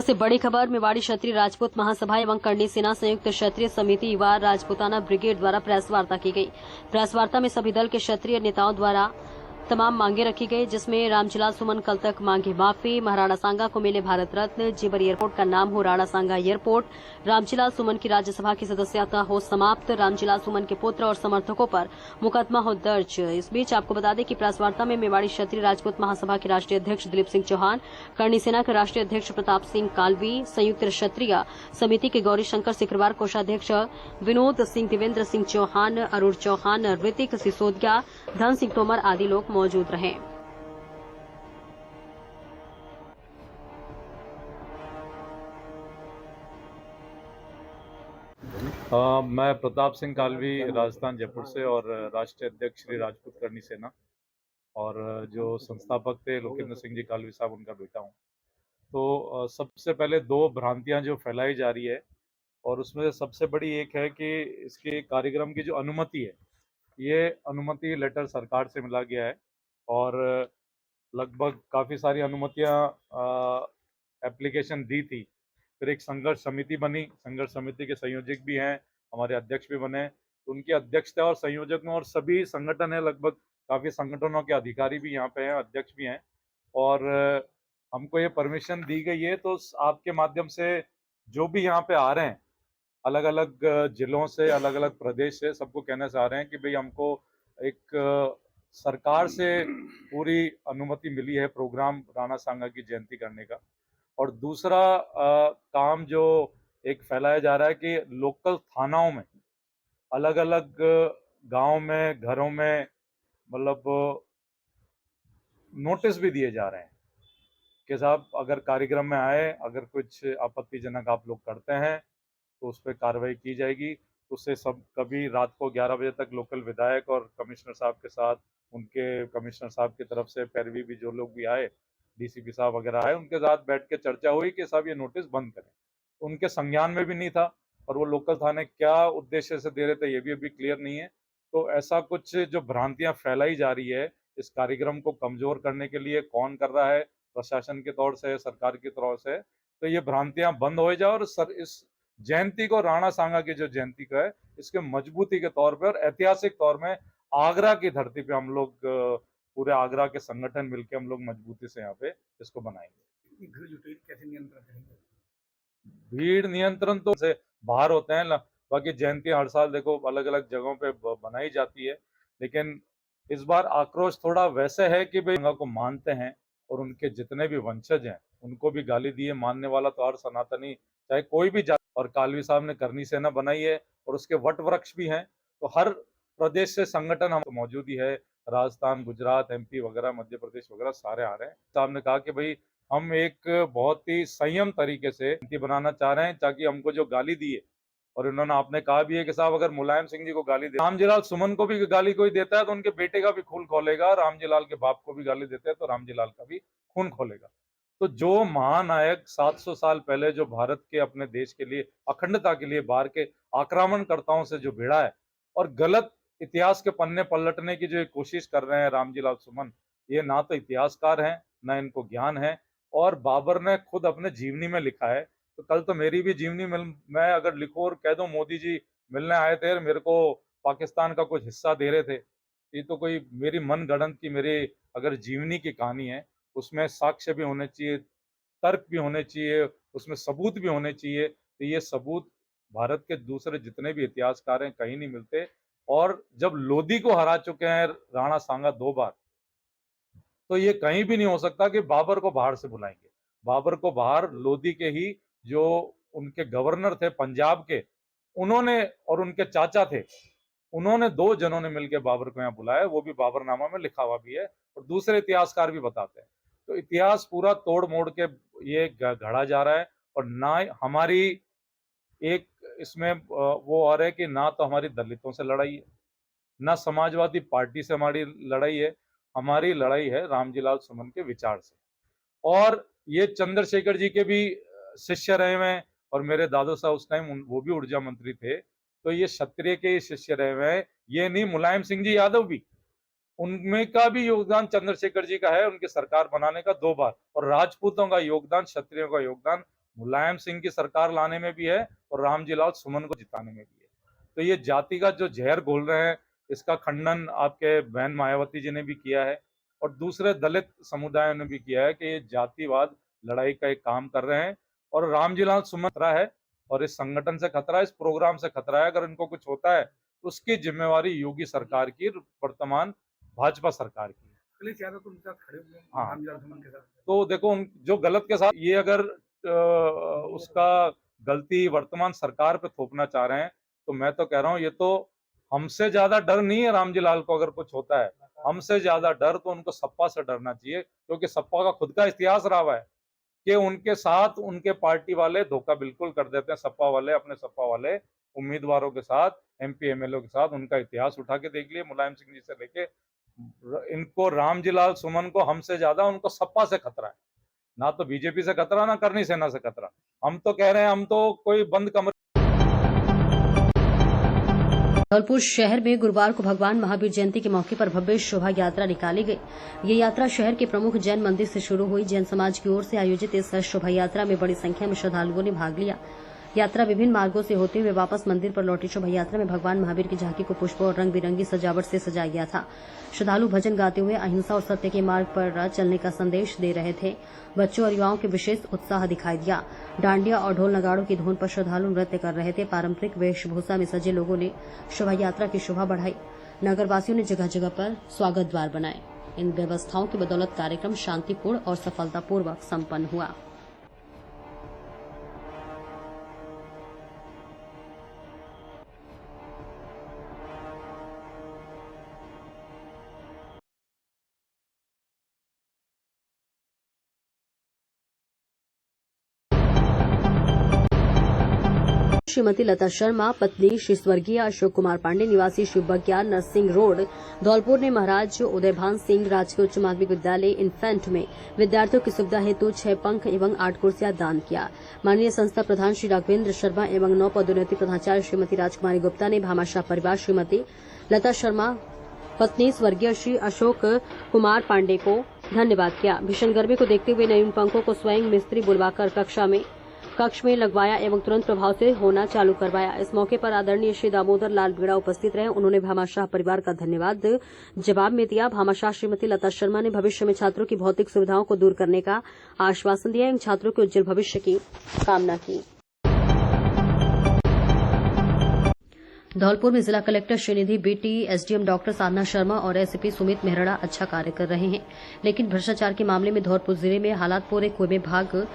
से बड़ी खबर। मेवाड़ी क्षत्रिय राजपूत महासभा एवं करणी सेना संयुक्त क्षत्रिय समिति युवा राजपूताना ब्रिगेड द्वारा प्रेस वार्ता की गई। प्रेस वार्ता में सभी दल के क्षत्रिय नेताओं द्वारा तमाम मांगे रखी गई, जिसमें रामजिलाल सुमन कल तक मांगे माफी, महाराणा सांगा को मिले भारत रत्न, जेवर एयरपोर्ट का नाम हो राणा सांगा एयरपोर्ट, रामजिलाल सुमन की राज्यसभा की सदस्यता हो समाप्त, रामजिलाल सुमन के पुत्र और समर्थकों पर मुकदमा हो दर्ज। इस बीच आपको बता दें कि प्रेस वार्ता में मेवाड़ी क्षत्रिय राजपूत महासभा के राष्ट्रीय अध्यक्ष दिलीप सिंह चौहान, करणी सेना के राष्ट्रीय अध्यक्ष प्रताप सिंह कालवी, संयुक्त क्षत्रिय समिति के गौरी शंकर सिकरवार, कोषाध्यक्ष विनोद सिंह, देवेंद्र सिंह चौहान, अरुण चौहान, ऋतिक सिसोदिया, धन सिंह तोमर आदि लोग मौजूद रहे। मैं प्रताप सिंह कालवी, राजस्थान जयपुर से, और राष्ट्रीय अध्यक्ष श्री राजपूत करणी सेना, और जो संस्थापक थे लोकेंद्र सिंह जी कालवी साहब, उनका बेटा हूँ। तो सबसे पहले दो भ्रांतियां जो फैलाई जा रही है, और उसमें से सबसे बड़ी एक है कि इसके कार्यक्रम की जो अनुमति है, ये अनुमति लेटर सरकार से मिला गया है, और लगभग काफ़ी सारी अनुमतियां एप्लीकेशन दी थी। फिर एक संघर्ष समिति बनी, संघर्ष समिति के संयोजक भी हैं, हमारे अध्यक्ष भी बने, तो उनकी अध्यक्षता और संयोजक में और सभी संगठन है, लगभग काफ़ी संगठनों के अधिकारी भी यहाँ पे हैं, अध्यक्ष भी हैं, और हमको ये परमिशन दी गई है। तो आपके माध्यम से जो भी यहाँ पे आ रहे हैं, अलग अलग जिलों से, अलग अलग प्रदेश से, सबको कहना चाह रहे हैं कि भाई हमको एक सरकार से पूरी अनुमति मिली है प्रोग्राम राणा सांगा की जयंती करने का। और दूसरा काम जो एक फैलाया जा रहा है कि लोकल थानाओं में, अलग अलग गांव में, घरों में, मतलब नोटिस भी दिए जा रहे हैं कि साहब अगर कार्यक्रम में आए, अगर कुछ आपत्तिजनक आप लोग करते हैं तो उस पर कार्रवाई की जाएगी। उससे सब कभी रात को 11 बजे तक लोकल विधायक और कमिश्नर साहब के साथ, उनके कमिश्नर साहब की तरफ से पैरवी भी जो लोग भी आए, डीसीपी साहब वगैरह आए, उनके साथ बैठ के चर्चा हुई कि साहब ये नोटिस बंद करें। उनके संज्ञान में भी नहीं था, और वो लोकल थाने क्या उद्देश्य से दे रहे थे ये भी अभी क्लियर नहीं है। तो ऐसा कुछ जो भ्रांतियां फैलाई जा रही है, इस कार्यक्रम को कमजोर करने के लिए कौन कर रहा है, प्रशासन के तौर से, सरकार की तरफ से, तो ये भ्रांतियां बंद हो जाए, और सर इस जयंती को, राणा सांगा की जो जयंती का है, इसके मजबूती के तौर पे और ऐतिहासिक तौर में आगरा की धरती पे हम लोग पूरे आगरा के संगठन मिलकर हम लोग मजबूती से यहाँ पे इसको बनाएंगे। भीड़ जुटेगी, कैसे नियंत्रण करेंगे? भीड़ नियंत्रण तो से बाहर होते हैं, बाकी जयंती हर साल देखो अलग अलग जगहों पे बनाई जाती है, लेकिन इस बार आक्रोश थोड़ा वैसे है कि भाई गंगा को मानते हैं और उनके जितने भी वंशज हैं उनको भी गाली दिए। मानने वाला तो हर सनातनी, चाहे कोई भी जाति, और कालवी साहब ने करनी सेना बनाई है और उसके वट वृक्ष भी हैं, तो हर प्रदेश से संगठन हम मौजूद ही है, राजस्थान, गुजरात, एमपी वगैरह, मध्य प्रदेश वगैरह सारे आ रहे हैं। साहब ने कहा कि भाई हम एक बहुत ही संयम तरीके से बनाना चाह रहे हैं, ताकि हमको जो गाली दी है, और इन्होंने आपने कहा भी है कि साहब अगर मुलायम सिंह जी को गाली दे, रामजिलाल सुमन को भी गाली कोई देता है तो उनके बेटे का भी खून खोलेगा, रामजिलाल के बाप को भी गाली देते हैं तो रामजिलाल का भी खून खोलेगा। तो जो महानायक 700 साल पहले जो भारत के, अपने देश के लिए, अखंडता के लिए बाहर के आक्रामणकर्ताओं से जो भिड़ा है और गलत इतिहास के पन्ने पलटने की जो कोशिश कर रहे हैं रामजिलाल सुमन, ये ना तो इतिहासकार हैं, ना इनको ज्ञान है। और बाबर ने खुद अपने जीवनी में लिखा है, तो कल तो मेरी भी जीवनी मैं अगर लिखूं और कह दूं मोदी जी मिलने आए थे, मेरे को पाकिस्तान का कुछ हिस्सा दे रहे थे, ये तो कोई मेरी मन गढ़ंत की, मेरी अगर जीवनी की कहानी है, उसमें साक्ष्य भी होने चाहिए, तर्क भी होने चाहिए, उसमें सबूत भी होने चाहिए। तो ये सबूत भारत के दूसरे जितने भी इतिहासकार हैं कहीं नहीं मिलते। और जब लोधी को हरा चुके हैं राणा सांगा 2 बार, तो ये कहीं भी नहीं हो सकता कि बाबर को बाहर से बुलाएंगे। बाबर को बाहर लोधी के ही जो उनके गवर्नर थे पंजाब के, उन्होंने, और उनके चाचा थे, उन्होंने, 2 जनों ने मिलकर बाबर को यहाँ बुलाया, वो भी बाबरनामा में लिखा हुआ भी है, और दूसरे इतिहासकार भी बताते हैं। तो इतिहास पूरा तोड़ मोड़ के ये गढ़ा जा रहा है, और ना हमारी एक इसमें वो और है कि ना तो हमारी दलितों से लड़ाई है, ना समाजवादी पार्टी से हमारी लड़ाई है, हमारी लड़ाई है रामजिलाल सुमन के विचार से। और ये चंद्रशेखर जी के भी शिष्य रहे हुए हैं, और मेरे दादा साहब उस टाइम वो भी ऊर्जा मंत्री थे, तो ये क्षत्रिय के ही शिष्य रहे हुए हैं। ये नहीं, मुलायम सिंह जी यादव भी, उनमें का भी योगदान चंद्रशेखर जी का है, उनकी सरकार बनाने का 2 बार, और राजपूतों का योगदान, क्षत्रियों का योगदान मुलायम सिंह की सरकार लाने में भी है और रामजी लाल सुमन को जिताने में भी है। तो ये जाति का जो जहर घोल रहे हैं, इसका खंडन आपके बहन मायावती जी ने भी किया है और दूसरे दलित समुदायों ने भी किया है कि ये जातिवाद लड़ाई का एक काम कर रहे हैं और रामजी लाल सुमन खतरा है और इस संगठन से खतरा है, इस प्रोग्राम से खतरा है। अगर इनको कुछ होता है तो उसकी जिम्मेवारी योगी सरकार की, वर्तमान भाजपा सरकार की। अखिलेश यादव तो उनके साथ खड़े हुए हैं, हाँ। रामजी लाल सुमन के साथ। तो देखो जो गलत के साथ ये अगर उसका गलती वर्तमान सरकार पे थोपना चाह रहे हैं तो मैं तो कह रहा हूँ ये तो हमसे ज्यादा डर नहीं है रामजी लाल को। अगर कुछ होता है हमसे ज्यादा डर तो उनको सपा से डरना चाहिए, क्योंकि सपा का खुद का इतिहास रहा हुआ है कि उनके साथ उनके पार्टी वाले धोखा बिल्कुल कर देते हैं। सपा वाले अपने सपा वाले उम्मीदवारों के साथ, एमपी एमएलए के साथ उनका इतिहास उठा के देख लिए, मुलायम सिंह जी से लेके इनको रामजी लाल सुमन को हमसे ज्यादा उनको सपा से खतरा है। ना तो बीजेपी से खतरा, ना करनी सेना से खतरा। हम तो कह रहे हैं हम तो कोई बंद कमरे। धौलपुर शहर में गुरुवार को भगवान महावीर जयंती के मौके पर भव्य शोभा यात्रा निकाली गई। ये यात्रा शहर के प्रमुख जैन मंदिर से शुरू हुई। जैन समाज की ओर से आयोजित इस शोभा यात्रा में बड़ी संख्या में श्रद्धालुओं ने भाग लिया। यात्रा विभिन्न मार्गों से होते हुए वापस मंदिर पर लौटी। शोभा यात्रा में भगवान महावीर की झांकी को पुष्पों और रंग बिरंगी सजावट से सजाया गया था। श्रद्धालु भजन गाते हुए अहिंसा और सत्य के मार्ग पर चलने का संदेश दे रहे थे। बच्चों और युवाओं के विशेष उत्साह दिखाई दिया। डांडिया और ढोल नगाड़ों की धुन पर श्रद्धालु नृत्य कर रहे थे। पारंपरिक वेशभूषा में सजे लोगों ने शोभा यात्रा की शोभा बढ़ाई। नगरवासियों ने जगह जगह पर स्वागत द्वार बनाए। इन व्यवस्थाओं की बदौलत कार्यक्रम शांतिपूर्ण और सफलतापूर्वक संपन्न हुआ। श्रीमती लता शर्मा, पत्नी श्री स्वर्गीय अशोक कुमार पांडे, निवासी शिवबगिया नरसिंह रोड, धौलपुर ने महाराज उदयभान सिंह राजकीय उच्च माध्यमिक विद्यालय इन्फेंट में विद्यार्थियों की सुविधा हेतु 6 पंख एवं 8 कुर्सियां दान किया। माननीय संस्था प्रधान श्री राघवेंद्र शर्मा एवं नौ पदोन्नति प्रधाचार्य श्रीमती राजकुमारी गुप्ता ने भामाशाह परिवार श्रीमती लता शर्मा, पत्नी स्वर्गीय श्री अशोक कुमार पांडे को धन्यवाद किया। भीषण गर्मी को देखते हुए नवीन पंखों को स्वयं मिस्त्री बुलवाकर कक्ष में लगवाया एवं तुरंत प्रभाव से होना चालू करवाया। इस मौके पर आदरणीय श्री दामोदर लाल बीड़ा उपस्थित रहे। उन्होंने भामाशाह परिवार का धन्यवाद जवाब में दिया। भामाशाह श्रीमती लता शर्मा ने भविष्य में छात्रों की भौतिक सुविधाओं को दूर करने का आश्वासन दिया एवं छात्रों के उज्जवल भविष्य की कामना की। धौलपुर में जिला collector Shrinidhi BT, SDM doctor Sadhana Sharma और एसपी सुमित मेहरड़ा अच्छा कार्य कर रहे हैं, लेकिन भ्रष्टाचार के मामले में धौलपुर जिले में हालात पूरे कुएं में भाग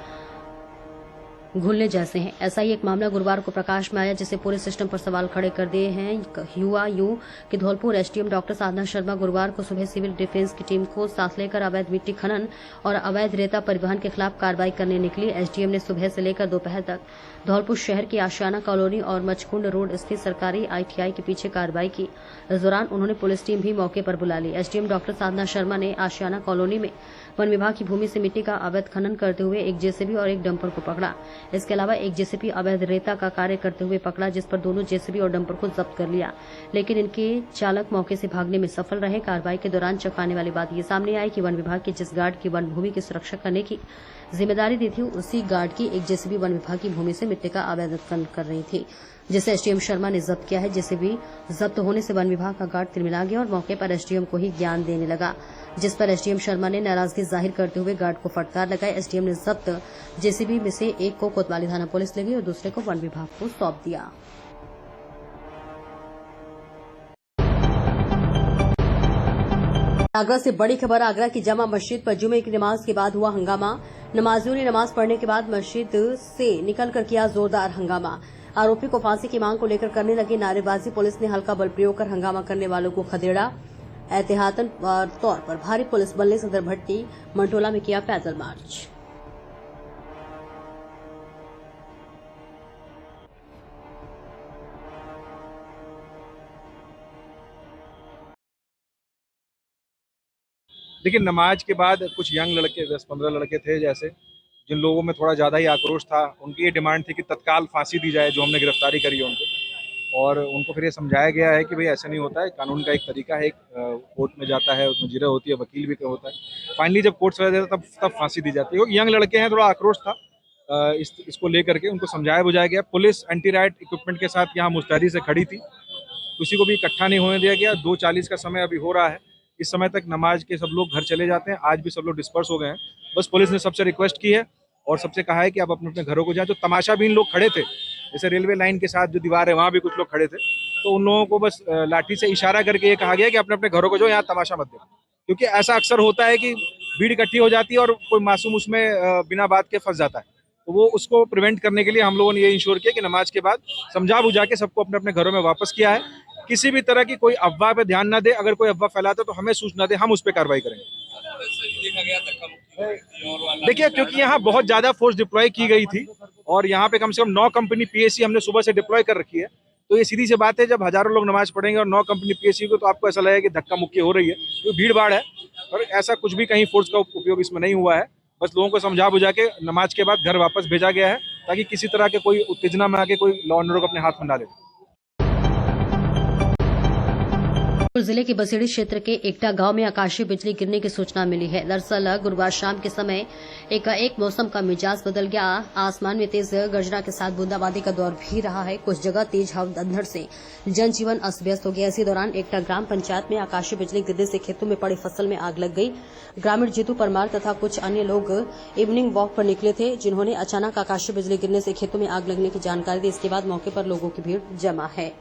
घुलने जैसे हैं। ऐसा ही एक मामला गुरुवार को प्रकाश में आया, जिसे पूरे सिस्टम पर सवाल खड़े कर दिए हैं। हुआ यूं कि धौलपुर एसडीएम डॉक्टर साधना शर्मा गुरुवार को सुबह सिविल डिफेंस की टीम को साथ लेकर अवैध मिट्टी खनन और अवैध रेता परिवहन के खिलाफ कार्रवाई करने निकली। एसडीएम ने सुबह से लेकर दोपहर तक धौलपुर शहर की आशियाना कॉलोनी और मचकुंड रोड स्थित सरकारी आईटीआई के पीछे कार्रवाई की। इस दौरान उन्होंने पुलिस टीम भी मौके पर बुला ली। एसडीएम डॉक्टर साधना शर्मा ने आशियाना कॉलोनी में वन विभाग की भूमि से मिट्टी का अवैध खनन करते हुए एक जेसीबी और एक डंपर को पकड़ा। इसके अलावा एक जेसीबी अवैध रेता का कार्य करते हुए पकड़ा, जिस पर दोनों जेसीबी और डंपर को जब्त कर लिया, लेकिन इनके चालक मौके से भागने में सफल रहे। कार्रवाई के दौरान चौंकाने वाली बात ये सामने आई कि वन विभाग के जिस गार्ड की वन भूमि की सुरक्षा करने की जिम्मेदारी दी थी, उसी गार्ड की एक जेसीबी वन विभाग की भूमि से मिट्टी का अवैध खनन कर रही थी, जिसे एसडीएम शर्मा ने जब्त किया है। जेसीबी जब्त होने से वन विभाग का गार्ड तिलमिला गया और मौके पर एसडीएम को ही ज्ञान देने लगा, जिस पर एसडीएम शर्मा ने नाराजगी जाहिर करते हुए गार्ड को फटकार लगाई। एसडीएम ने जब्त जेसीबी में से एक को कोतवाली थाना पुलिस ले गई और दूसरे को वन विभाग को सौंप दिया। आगरा से बड़ी खबर। आगरा की जामा मस्जिद पर जुमे की नमाज के बाद हुआ हंगामा। नमाजियों ने नमाज पढ़ने के बाद मस्जिद से निकलकर किया जोरदार हंगामा। आरोपी को फांसी की मांग को लेकर करने लगी नारेबाजी। पुलिस ने हल्का बल प्रयोग कर हंगामा करने वालों को खदेड़ा। एहतियातन तौर पर भारी पुलिस बल ने सदर भट्टी मंटोला में किया पैदल मार्च। देखिए, नमाज के बाद कुछ यंग लड़के 10-15 लड़के थे, जैसे जिन लोगों में थोड़ा ज़्यादा ही आक्रोश था। उनकी ये डिमांड थी कि तत्काल फांसी दी जाए, जो हमने गिरफ्तारी करी है उनको। और उनको फिर ये समझाया गया है कि भाई ऐसा नहीं होता है, कानून का एक तरीका है, कोर्ट में जाता है, उसमें जिरह होती है, वकील भी होता है। फाइनली जब कोर्ट सजा देता है तब फांसी दी जाती है। क्योंकि यंग लड़के हैं, थोड़ा आक्रोश था। इसको लेकर के उनको समझाया बुझाया गया। पुलिस एंटी राइट इक्विपमेंट के साथ यहाँ मुस्तैदी से खड़ी थी, किसी को भी इकट्ठा नहीं होने दिया गया। 2:40 का समय अभी हो रहा है, इस समय तक नमाज के सब लोग घर चले जाते हैं। आज भी सब लोग डिस्पर्स हो गए हैं। बस पुलिस ने सबसे रिक्वेस्ट की है और सबसे कहा है कि आप अपने अपने घरों को जाएं। जो तमाशा भी इन लोग खड़े थे, जैसे रेलवे लाइन के साथ जो दीवार है वहाँ भी कुछ लोग खड़े थे, तो उन लोगों को बस लाठी से इशारा करके ये कहा गया कि अपने अपने घरों को जो यहाँ तमाशा मत देखो, क्योंकि ऐसा अक्सर होता है कि भीड़ इकट्ठी हो जाती है और कोई मासूम उसमें बिना बात के फंस जाता है। तो वो उसको प्रिवेंट करने के लिए हम लोगों ने ये इंश्योर किया कि नमाज के बाद समझा बुझा के सबको अपने अपने घरों में वापस किया है। किसी भी तरह की कोई अफवाह पे ध्यान ना दे, अगर कोई अफवाह फैलाता तो हमें सूचना दे, हम उस पर कार्रवाई करेंगे। देखिए, क्योंकि यहाँ बहुत ज्यादा फोर्स डिप्लॉय की गई थी और यहाँ पे कम से कम 9 कंपनी पीएससी हमने सुबह से डिप्लॉय कर रखी है, तो ये सीधी सी बात है, जब हजारों लोग नमाज पढ़ेंगे और 9 कंपनी पीएससी को, तो आपको ऐसा लगेगा कि धक्का मुक्की हो रही है, तो भीड़ भाड़ है। और ऐसा कुछ भी कहीं फोर्स का उपयोग इसमें नहीं हुआ है। बस लोगों को समझा बुझा के नमाज के बाद घर वापस भेजा गया है, ताकि किसी तरह के कोई उत्तेजना में आके कोई लॉ एंड ऑर्डर को अपने हाथ में डाले। जिले के बसेड़ी क्षेत्र के एकटा गांव में आकाशीय बिजली गिरने की सूचना मिली है। दरअसल गुरुवार शाम के समय एक मौसम का मिजाज बदल गया। आसमान में तेज गर्जना के साथ बूंदाबांदी का दौर भी रहा है। कुछ जगह तेज हवा अंधड़ से जनजीवन अस्त व्यस्त हो गया। इसी दौरान एकटा ग्राम पंचायत में आकाशीय बिजली गिरने से खेतों में पड़ी फसल में आग लग गई। ग्रामीण जीतू परमार तथा कुछ अन्य लोग इवनिंग वॉक पर निकले थे, जिन्होंने अचानक आकाशीय बिजली गिरने से खेतों में आग लगने की जानकारी दी। इसके बाद मौके पर लोगों की भीड़ जमा है।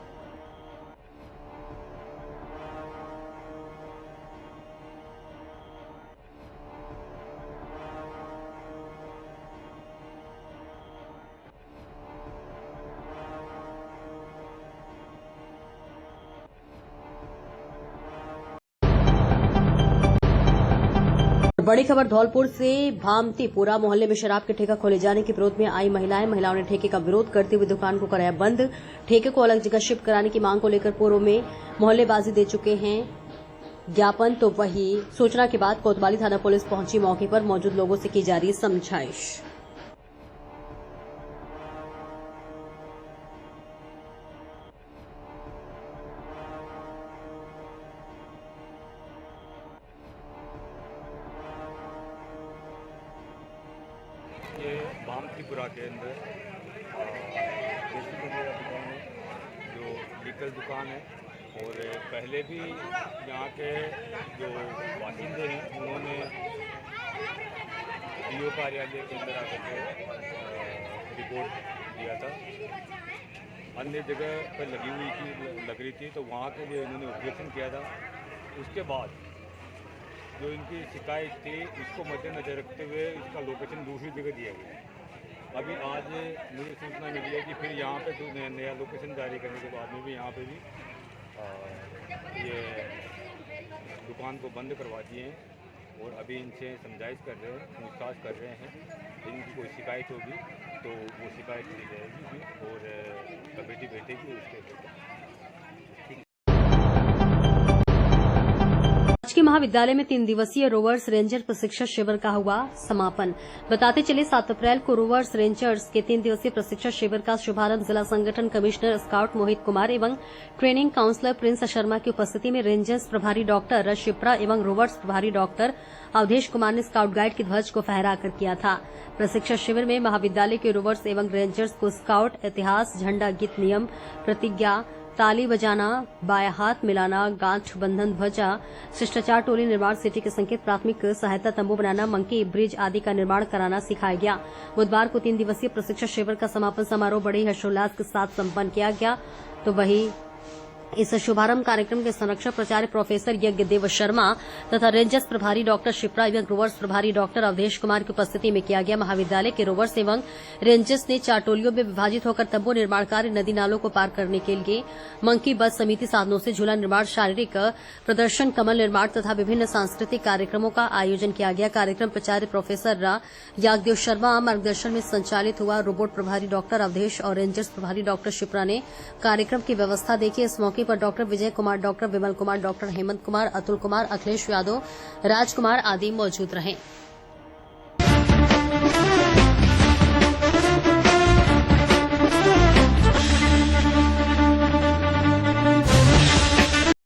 बड़ी खबर धौलपुर से। भामतीपुरा मोहल्ले में शराब के ठेका खोले जाने के विरोध में आई महिलाओं ने ठेके का विरोध करते हुए दुकान को कराया बंद। ठेके को अलग जगह शिफ्ट कराने की मांग को लेकर पूर्व में मोहल्लेबाजी दे चुके हैं ज्ञापन। तो वही सूचना के बाद कोतवाली थाना पुलिस पहुंची। मौके पर मौजूद लोगों से की जा रही समझाइश। ये भामतीपुरा के अंदर जो लीगल दुकान है, और पहले भी यहाँ के जो बाशिंदे हैं उन्होंने डीओ कार्यालय के अंदर आकर के रिपोर्ट दिया था। अन्य जगह पर लग रही थी, तो वहाँ के लिए इन्होंने ऑब्जेक्शन किया था। उसके बाद जो इनकी शिकायत थी उसको मद्देनजर रखते हुए इसका लोकेशन दूसरी जगह दिया गया। अभी आज मुझे सूचना मिली है कि फिर यहाँ पे नया लोकेशन जारी करने के बाद में भी यहाँ पे भी ये दुकान को बंद करवा दिए हैं और अभी इनसे समझाइश कर रहे हैं, पूछताछ कर रहे हैं। इनकी कोई शिकायत होगी तो वो शिकायत की जाएगी और कमेटी बैठेगी उसके। राजकीय महाविद्यालय में 3 दिवसीय रोवर्स रेंजर प्रशिक्षण शिविर का हुआ समापन। बताते चले 7 अप्रैल को रोवर्स रेंजर्स के 3 दिवसीय प्रशिक्षण शिविर का शुभारंभ जिला संगठन कमिश्नर स्काउट मोहित कुमार एवं ट्रेनिंग काउंसलर प्रिंस शर्मा की उपस्थिति में रेंजर्स प्रभारी डॉक्टर शिप्रा एवं रोवर्स प्रभारी डॉक्टर अवधेश कुमार ने स्काउट गाइड की ध्वज को फहराकर किया था। प्रशिक्षण शिविर में महाविद्यालय के रोवर्स एवं रेंजर्स को स्काउट इतिहास, झंडा गीत, नियम, प्रतिज्ञा, ताली बजाना, बाया हाथ मिलाना, गांठ बंधन ध्वजा, शिष्टाचार टोली निर्माण, सिटी के संकेत, प्राथमिक सहायता तंबू बनाना, मंकी ब्रिज आदि का निर्माण कराना सिखाया गया। बुधवार को 3 दिवसीय प्रशिक्षण शिविर का समापन समारोह बड़े हर्षोल्लास के साथ संपन्न किया गया। तो वही इस शुभारंभ कार्यक्रम के संरक्षक प्राचार्य प्रोफेसर यज्ञदेव शर्मा तथा रेंजर्स प्रभारी डॉक्टर शिप्रा एवं रोवर्स प्रभारी डॉक्टर अवधेश कुमार की उपस्थिति में किया गया। महाविद्यालय के रोवर्स एवं रेंजर्स ने 4 टोलियों में विभाजित होकर तंबू निर्माण कार्य, नदी नालों को पार करने के लिए मंकी बस समिति साधनों से झूला निर्माण, शारीरिक प्रदर्शन, कमल निर्माण तथा विभिन्न सांस्कृतिक कार्यक्रमों का आयोजन किया गया। कार्यक्रम प्राचार्य प्रोफेसर यज्ञदेव शर्मा मार्गदर्शन में संचालित हुआ। रोबोट प्रभारी डॉक्टर अवधेश और रेंजर्स प्रभारी डॉक्टर शिप्रा ने कार्यक्रम की व्यवस्था देखी। इस मौके पर doctor Vijay Kumar, doctor Vimal Kumar, doctor Hemant Kumar, Atul Kumar, Akhilesh Yadav, राजकुमार आदि मौजूद रहे।